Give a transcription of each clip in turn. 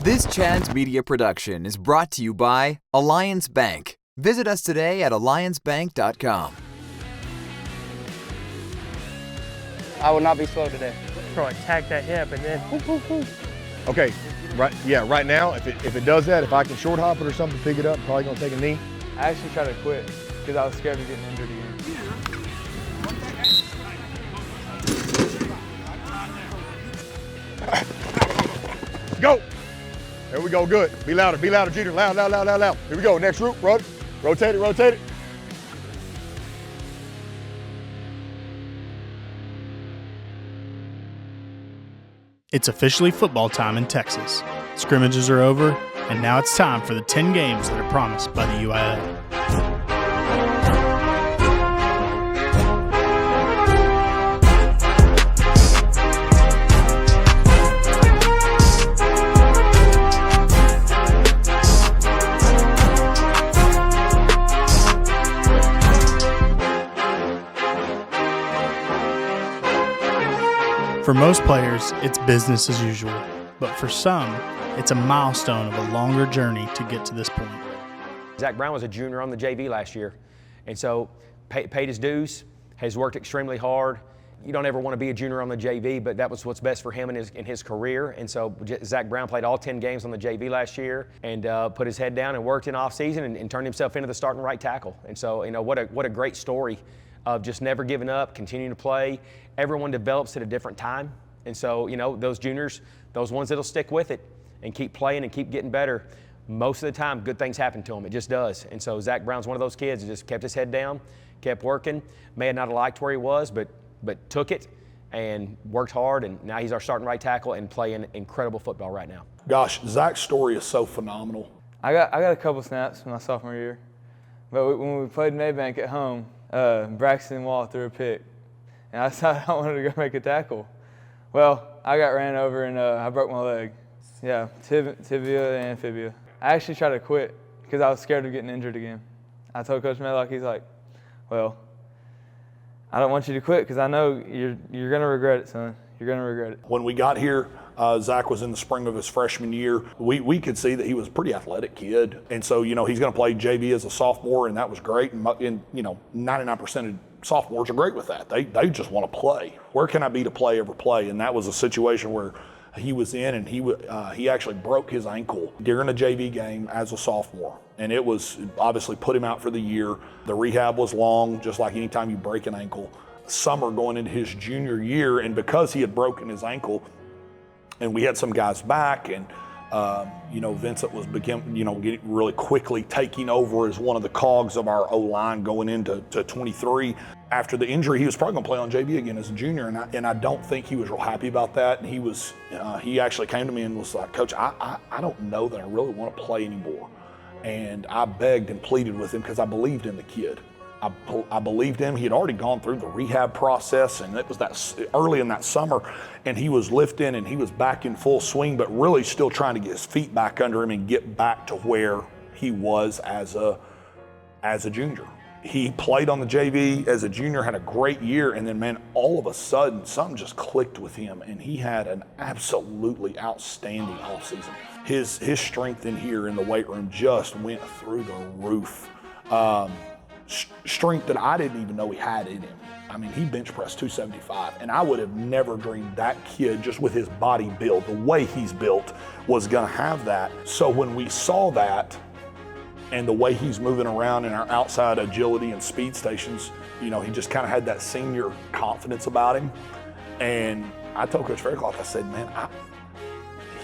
This Chad's Media production is brought to you by Alliance Bank. Visit us today at alliancebank.com. I will not be slow today. Probably tack that hip and then whoop, whoop, whoop. Okay, right now, if it does that, if I can short hop it or something, pick it up, probably gonna take a knee. I actually tried to quit because I was scared of getting injured again. Go! There we go, good. Be louder, Jeter. Loud. Here we go, next route, rotate it. It's officially football time in Texas. Scrimmages are over, and now it's time for the 10 games that are promised by the UIL. For most players, it's business as usual, but for some, it's a milestone of a longer journey to get to this point. Zach Brown was a junior on the JV last year, and so paid his dues, has worked extremely hard. You don't ever want to be a junior on the JV, but that was what's best for him in his career. And so Zach Brown played all 10 games on the JV last year and put his head down and worked in off-season and turned himself into the starting right tackle. And so, you know, what a great story of just never giving up, continuing to play. Everyone develops at a different time. And so, you know, those juniors, those ones that'll stick with it and keep playing and keep getting better, most of the time, good things happen to them. It just does. And so Zach Brown's one of those kids that just kept his head down, kept working, may have not liked where he was, but took it and worked hard, and now he's our starting right tackle and playing incredible football right now. Gosh, Zach's story is so phenomenal. I got a couple snaps my sophomore year, but when we played Maybank at home, Braxton Wall threw a pick, and I decided I wanted to go make a tackle. Well, I got ran over and I broke my leg. Yeah, tibia and fibia. I actually tried to quit because I was scared of getting injured again. I told Coach Medlock, he's like, well, I don't want you to quit because I know you're going to regret it, son. You're going to regret it. When we got here, Zach was in the spring of his freshman year. We could see that he was a pretty athletic kid. And so, you know, he's going to play JV as a sophomore, and that was great. And you know, 99% of sophomores are great with that. They just want to play. Where can I be to play every play? And that was a situation where he was in, and he actually broke his ankle during a JV game as a sophomore. And it was obviously put him out for the year. The rehab was long, just like any time you break an ankle. Summer going into his junior year, and because he had broken his ankle, and we had some guys back, and you know, Vincent was getting really quickly taking over as one of the cogs of our O-line going into 23. After the injury, he was probably going to play on JV again as a junior, and I don't think he was real happy about that. And he actually came to me and was like, Coach, I don't know that I really want to play anymore. And I begged and pleaded with him because I believed in the kid. I believed him. He had already gone through the rehab process, and it was that early in that summer, and he was lifting and he was back in full swing, but really still trying to get his feet back under him and get back to where he was as a junior. He played on the JV as a junior, had a great year, and then, man, all of a sudden, something just clicked with him, and he had an absolutely outstanding offseason. His strength in here in the weight room just went through the roof. Strength that I didn't even know he had in him. I mean, he bench pressed 275, and I would have never dreamed that kid, just with his body build, the way he's built, was gonna have that. So when we saw that, and the way he's moving around in our outside agility and speed stations, you know, he just kind of had that senior confidence about him. And I told Coach Faircloth, I said, man,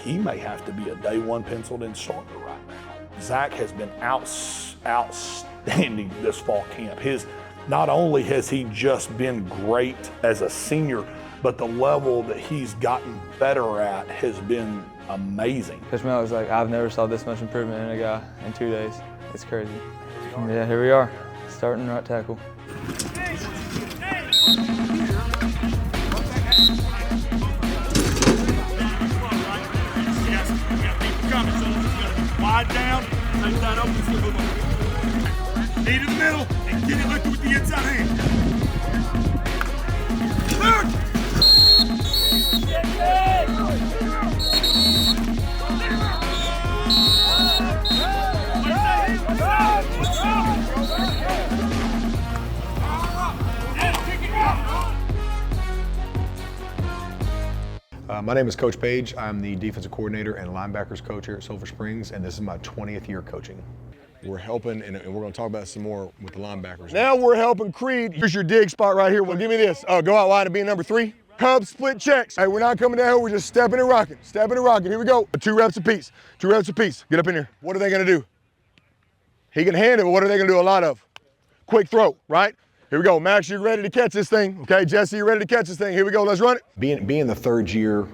he may have to be a day one penciled in starter right now. Zach has been outstanding this fall camp. Not only has he just been great as a senior, but the level that he's gotten better at has been amazing. Coach Mel was like, I've never saw this much improvement in a guy in 2 days. It's crazy. Yeah, here we are, starting right tackle. Wide down, take that open, need in the middle, and get it lifted with the inside hand. My name is Coach Paige. I'm the defensive coordinator and linebackers coach here at Sulphur Springs, and this is my 20th year coaching. We're helping, and we're going to talk about some more with the linebackers. Now we're helping Creed. Here's your dig spot right here. Well, give me this. Go out wide and be number 3. Cubs split checks. Hey, we're not coming down here. We're just stepping and rocking. Stepping and rocking. Here we go. 2 reps apiece. 2 reps apiece. Get up in here. What are they going to do? He can hand it, but what are they going to do a lot of? Quick throw, right? Here we go. Max, you're ready to catch this thing. Okay, Jesse, you're ready to catch this thing. Here we go. Let's run it. Being the 3rd year,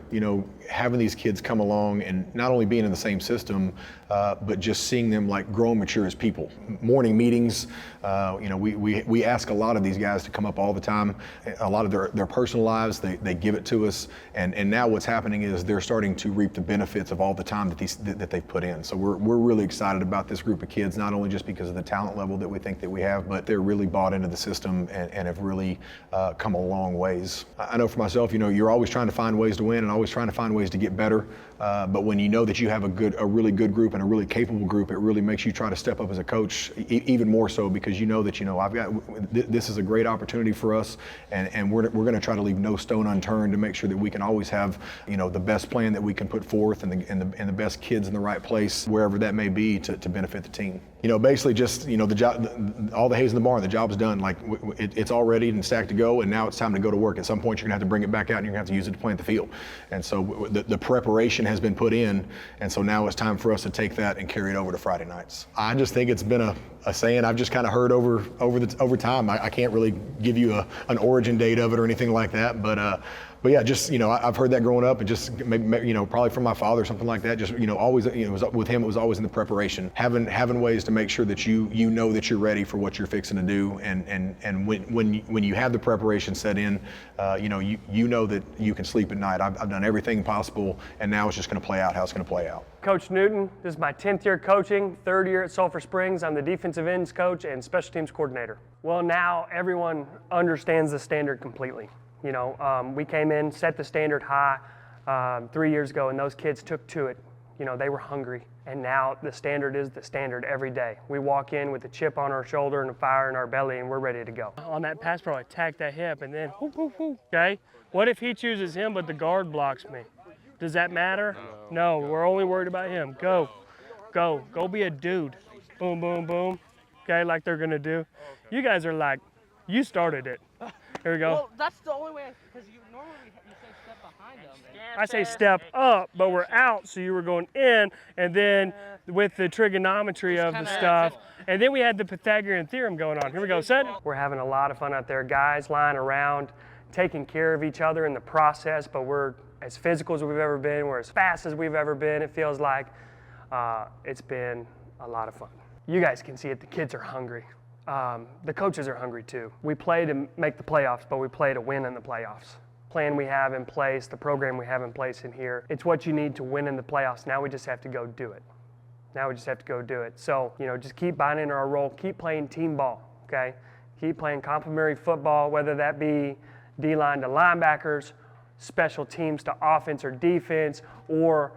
having these kids come along and not only being in the same system, but just seeing them like grow and mature as people. Morning meetings, we ask a lot of these guys to come up all the time. A lot of their personal lives, they give it to us. And now what's happening is they're starting to reap the benefits of all the time that they've put in. So we're really excited about this group of kids, not only just because of the talent level that we think that we have, but they're really bought into the system and have really come a long ways. I know for myself, you're always trying to find ways to win and always trying to find ways to get better. But when you know that you have a really good group and a really capable group, it really makes you try to step up as a coach even more so, because you know that this is a great opportunity for us, and we're going to try to leave no stone unturned to make sure that we can always have the best plan that we can put forth and the best kids in the right place wherever that may be to benefit the team. Basically just the job, all the hay's in the barn, the job's done. Like it's all ready and stacked to go, and now it's time to go to work. At some point, you're gonna have to bring it back out, and you're gonna have to use it to plant the field. And so the preparation has been put in, and so now it's time for us to take that and carry it over to Friday nights. I just think it's been a saying I've just kind of heard over time. I can't really give you an origin date of it or anything like that, but yeah, just I've heard that growing up, and just maybe, probably from my father or something like that. Just always it was with him. It was always in the preparation, having ways to make sure that you know that you're ready for what you're fixing to do, and when you have the preparation set in, you know that you can sleep at night. I've done everything possible, and now it's just going to play out how it's going to play out. Coach Newton, this is my 10th year coaching, 3rd year at Sulphur Springs. I'm the defensive ends coach and special teams coordinator. Well, now everyone understands the standard completely. We came in, set the standard high 3 years ago, and those kids took to it. They were hungry, and now the standard is the standard every day. We walk in with a chip on our shoulder and a fire in our belly, and we're ready to go. On that pass pro, I attack that hip, and then whoop, whoop, whoop, okay? What if he chooses him, but the guard blocks me? Does that matter? No, we're only worried about him. Go be a dude. Boom, boom, boom, okay, like they're gonna do. You guys are like, you started it. Here we go. Well, that's the only way, because normally you say step behind them. I say step up, but we're out, so you were going in, and then with the trigonometry of the stuff, and then we had the Pythagorean theorem going on. Here we go, set. We're having a lot of fun out there. Guys lying around, taking care of each other in the process, but we're as physical as we've ever been. We're as fast as we've ever been. It feels like it's been a lot of fun. You guys can see it, the kids are hungry. The coaches are hungry too. We play to make the playoffs, but we play to win in the playoffs. Plan we have in place, the program we have in place in here, it's what you need to win in the playoffs. Now we just have to go do it. So, just keep buying into our role, keep playing team ball, okay? Keep playing complementary football, whether that be D-line to linebackers, special teams to offense or defense, or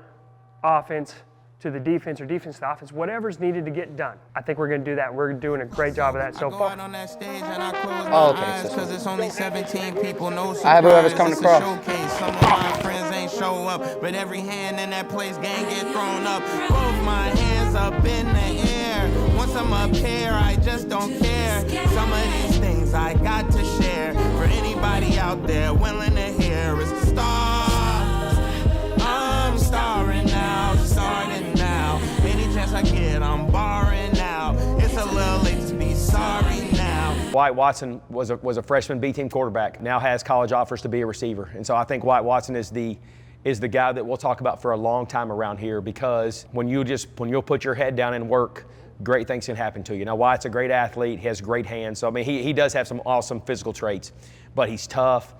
offense to the defense or defense to the offense, whatever's needed to get done. I think we're going to do that. We're doing a great job of that so far. Oh, okay. Because it's only 17 people, no surprise. I have whoever's coming across. Some of my friends ain't show up, but every hand in that place gang get thrown up. Both my hands up in the air. Once I'm up here, I just don't care. Some of these things I got to share. For anybody out there willing to hear, it's the stars. I'm starring now, starting now. Any chance I get, I'm barring now. It's a little late to be sorry now. Wyatt Watson was a freshman B-team quarterback, now has college offers to be a receiver. And so I think Wyatt Watson is the guy that we'll talk about for a long time around here, because when you'll put your head down and work, great things can happen to you. Now, Wyatt's a great athlete, he has great hands, so I mean, he does have some awesome physical traits, but he's tough.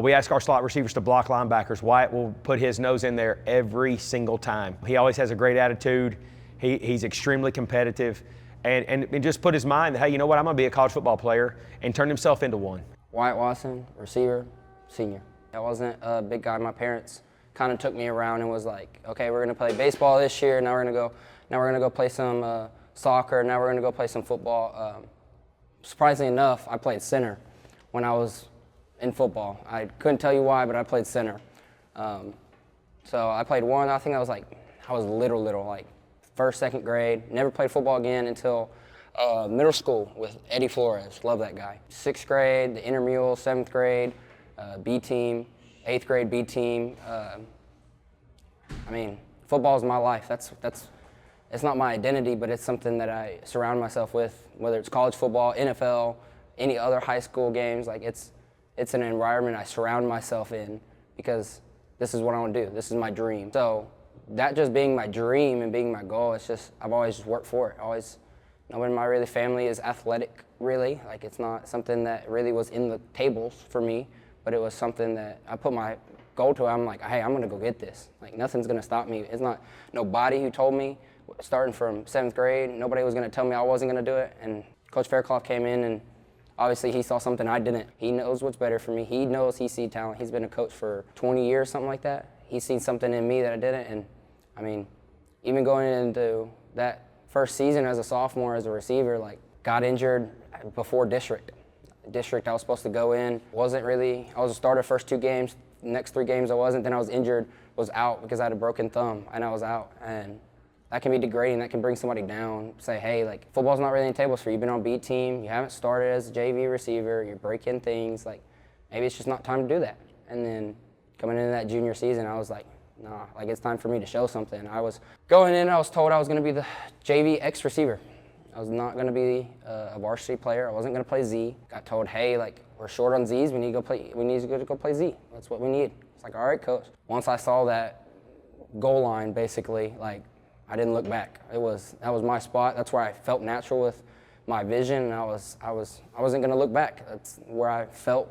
We ask our slot receivers to block linebackers. Wyatt will put his nose in there every single time. He always has a great attitude. He's extremely competitive, and just put his mind that, hey, you know what, I'm going to be a college football player, and turn himself into one. Wyatt Watson, receiver, senior. I wasn't a big guy. My parents kind of took me around and was like, okay, we're going to play baseball this year. Now we're going to go play some soccer. Now we're going to go play some football. Surprisingly enough, I played center when I was in football. I couldn't tell you why, but I played center. So I played one, I think I was little, like first, second grade. Never played football again until middle school with Eddie Flores. Love that guy. 6th grade, the intramural, 7th grade, B team, 8th grade B team. I mean, football is my life. It's not my identity, but it's something that I surround myself with, whether it's college football, NFL, any other high school games. Like it's an environment I surround myself in because this is what I want to do. This is my dream. So that just being my dream and being my goal, it's just, I've always just worked for it. Nobody in my family is athletic, really. Like it's not something that really was in the tables for me, but it was something that I put my goal to. I'm like, hey, I'm gonna go get this. Like nothing's gonna stop me. It's not nobody who told me, starting from 7th grade, nobody was gonna tell me I wasn't gonna do it. And Coach Faircloth came in and obviously he saw something I didn't. He knows what's better for me. He knows he sees talent. He's been a coach for 20 years, something like that. He's seen something in me that I didn't. And I mean, even going into that first season as a sophomore, as a receiver, like got injured before district. I was supposed to go in, I was a starter first 2 games, next 3 games I wasn't, then I was injured, was out because I had a broken thumb and I was out. And that can be degrading, that can bring somebody down, say, hey, like football's not really in the tables for you. You've been on B team, you haven't started as a JV receiver, you're breaking things, like maybe it's just not time to do that. And then coming into that junior season, I was like, nah, like it's time for me to show something. I was going in, I was told I was gonna be the JV X receiver. I was not gonna be a varsity player. I wasn't gonna play Z. Got told, hey, like we're short on Zs. We need to go play Z. That's what we need. It's like, all right, coach. Once I saw that goal line, basically, like I didn't look back. That was my spot. That's where I felt natural with my vision. And I wasn't gonna look back. That's where I felt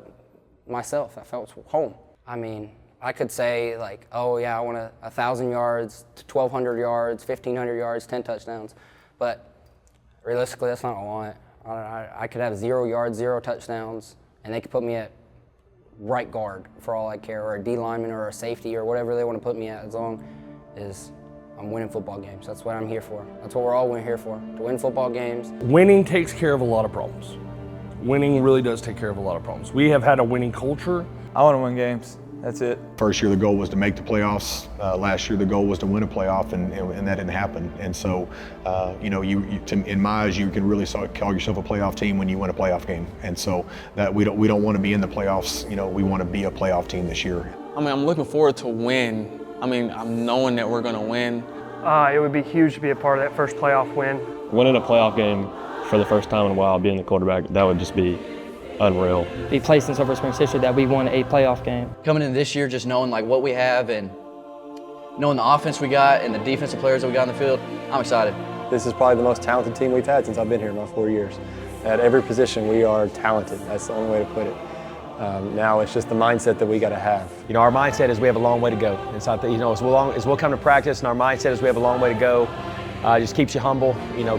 myself. I felt home. I mean, I could say like, oh yeah, I want 1,000 yards, 1,200 yards, 1,500 yards, 10 touchdowns, but realistically, that's not what I want. I could have 0 yards, 0 touchdowns, and they could put me at right guard for all I care, or a D lineman, or a safety, or whatever they want to put me at, as long as I'm winning football games. That's what I'm here for. That's what we're all here for, to win football games. Winning takes care of a lot of problems. Winning really does take care of a lot of problems. We have had a winning culture. I want to win games. That's it. First year the goal was to make the playoffs. Last year the goal was to win a playoff, and that didn't happen. And so, in my eyes, you can really call yourself a playoff team when you win a playoff game. And so that we don't want to be in the playoffs. We want to be a playoff team this year. I mean, I'm looking forward to win. I mean, I'm knowing that we're going to win. It would be huge to be a part of that first playoff win. Winning a playoff game for the first time in a while, being the quarterback, that would just be unreal. Be placed in Sulphur Springs history that we won a playoff game. Coming in this year, just knowing like what we have and knowing the offense we got and the defensive players that we got on the field, I'm excited. This is probably the most talented team we've had since I've been here in my 4 years. At every position, we are talented. That's the only way to put it. Now it's just the mindset that we got to have. Our mindset is we have a long way to go. And so, as we'll come to practice, and our mindset is we have a long way to go. Just keeps you humble,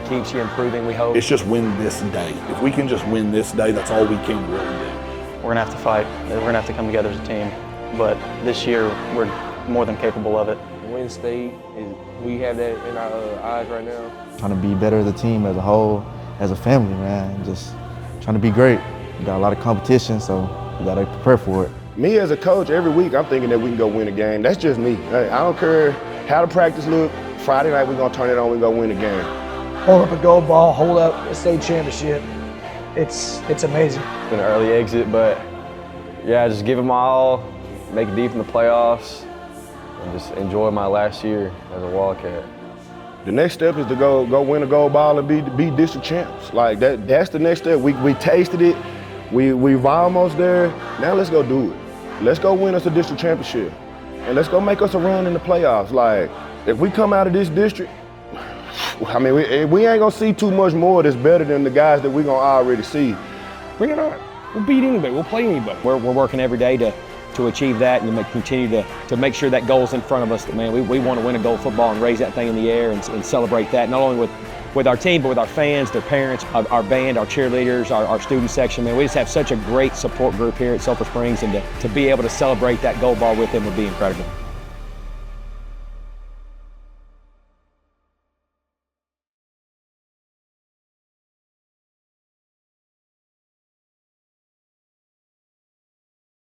keeps you improving, we hope. It's just win this day. If we can just win this day, that's all we can really do. We're gonna have to fight. We're gonna have to come together as a team. But this year, we're more than capable of it. Win state, we have that in our eyes right now. Trying to be better as a team, as a whole, as a family, man. Just trying to be great. We got a lot of competition, so we gotta prepare for it. Me as a coach, every week I'm thinking that we can go win a game. That's just me. I don't care how the practice look. Friday night, we're going to turn it on, we're going to win the game. Hold up a gold ball, hold up a state championship. It's amazing. It's been an early exit, but yeah, just give it my all, make it deep in the playoffs, and just enjoy my last year as a Wildcat. The next step is to go win a gold ball and be district champs. Like that's the next step. We tasted it, we've almost there. Now let's go do it. Let's go win us a district championship. And let's go make us a run in the playoffs. Like, if we come out of this district, I mean, we ain't gonna see too much more that's better than the guys that we gonna already see. Bring it on. We'll beat anybody. We'll play anybody. We're working every day to achieve that and to continue to make sure that goal's in front of us. That, man, we want to win a goal football and raise that thing in the air and celebrate that, not only with our team, but with our fans, their parents, our band, our cheerleaders, our student section. Man, we just have such a great support group here at Sulphur Springs, and to be able to celebrate that gold ball with them would be incredible.